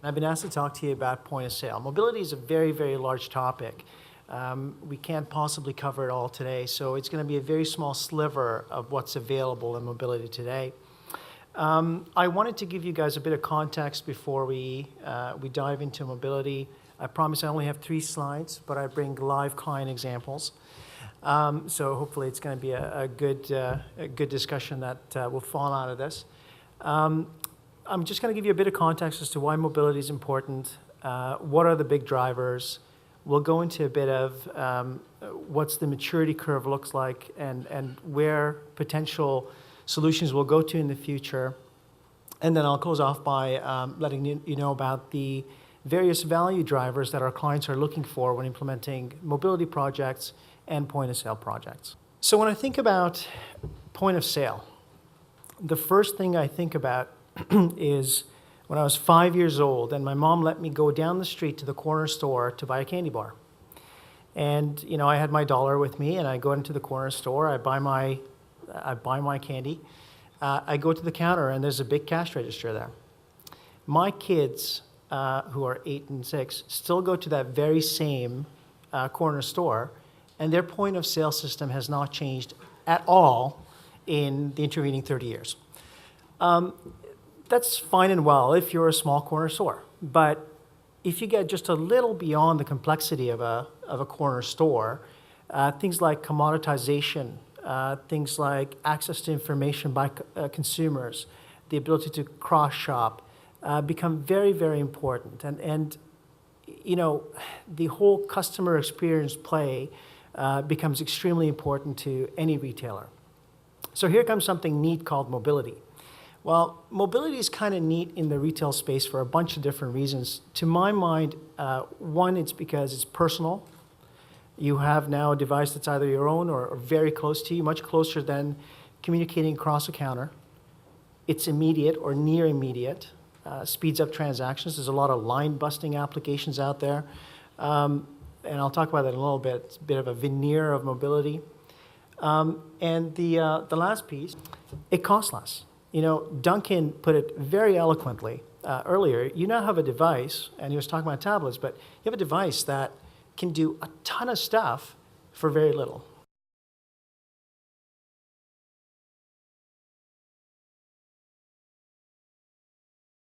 I've been asked to talk to you about point of sale. Mobility is a very, very large topic. We can't possibly cover it all today, so it's going to be a very small sliver of what's available in mobility today. I wanted to give you guys a bit of context before we dive into mobility. I promise I only have 3 slides, but I bring live client examples. So hopefully it's going to be a good discussion that will fall out of this. I'm just going to give you a bit of context as to why mobility is important, what are the big drivers. We'll go into a bit of what's the maturity curve looks like and where potential solutions will go to in the future. And then I'll close off by letting you know about the various value drivers that our clients are looking for when implementing mobility projects and point of sale projects. So when I think about point of sale, the first thing I think about is when I was 5 years old and my mom let me go down the street to the corner store to buy a candy bar. And you know, I had my dollar with me and I go into the corner store, I buy my candy. I go to the counter and there's a big cash register there. My kids, who are 8 and 6, still go to that very same corner store, and their point of sale system has not changed at all in the intervening 30 years. That's fine and well if you're a small corner store, but if you get just a little beyond the complexity of a corner store, things like commoditization, things like access to information by consumers, the ability to cross-shop, become very, very important. And you know, the whole customer experience play becomes extremely important to any retailer. So here comes something neat called mobility. Well, mobility is kind of neat in the retail space for a bunch of different reasons. To my mind, one, it's because it's personal. You have now a device that's either your own or very close to you, much closer than communicating across a counter. It's immediate or near immediate, speeds up transactions. There's a lot of line-busting applications out there. And I'll talk about that in a little bit. It's a bit of a veneer of mobility. And the last piece, it costs less. You know, Duncan put it very eloquently earlier. You now have a device, and he was talking about tablets, but you have a device that can do a ton of stuff for very little.